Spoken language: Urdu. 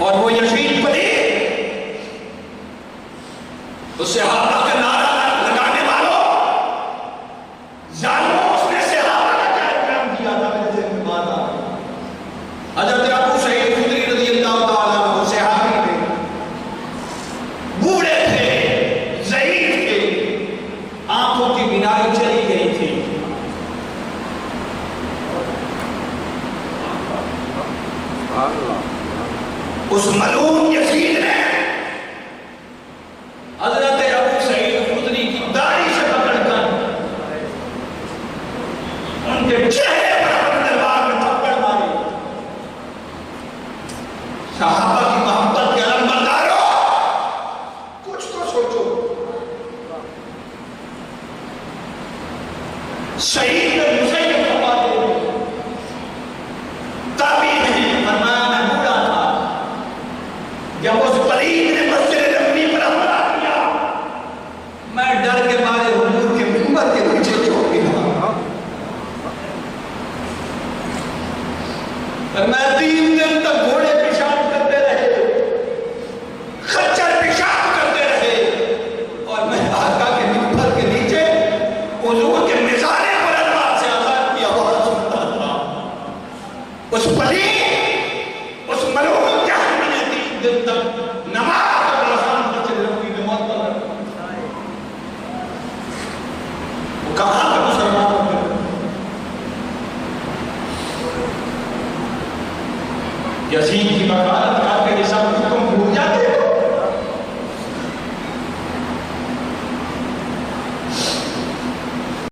اور وہ یزید پلی اس صحابہ کا نعرہ لگانے والوں ظالموں، اس نے صحابہ کا کیا اکرام کیا تھا؟ میرے ذہن میں بات آ رہی۔ حضرت ابو سعید خدری رضی اللہ تعالیٰ عنہ صحابی تھے، بوڑھے تھے، ضعیف تھے، آنکھوں کی بینائی چلی گئی تھی۔ اس ملعون یزید نے حضرت ابو سعید خدری کی داڑھی سے پکڑ کر ان کے چہرے پر اپنے دربار میں تھپڑ ماری۔ صحابہ کی محبت کے علم بردارو، کچھ تو سوچو۔ شہید مسیب فرماتے ہیں، تابعی نہیں، فرمایا میں بوڑھا تھا جب اس پلید نے مسجد نبوی پر حملہ کیا، میں ڈر کے مارے حضور کے منبر کے نیچے چھپ گیا۔ میں 3 دن تک گھوڑے پیشاب کرتے رہے، خچر پیشاب کرتے رہے، اور میں آقا کے منبر کے نیچے حضور کے مزارے پر اللہ سے آزاد کی آواز سنتا تھا۔ اس پلید، اس ملعون جہنمی نے 3 دن تک نماز اور رسان مسجد نبوی میں معطل رکھا۔ وہ کہاں کا مسلمان ہوتے ہیں؟ یزید کی بغاوت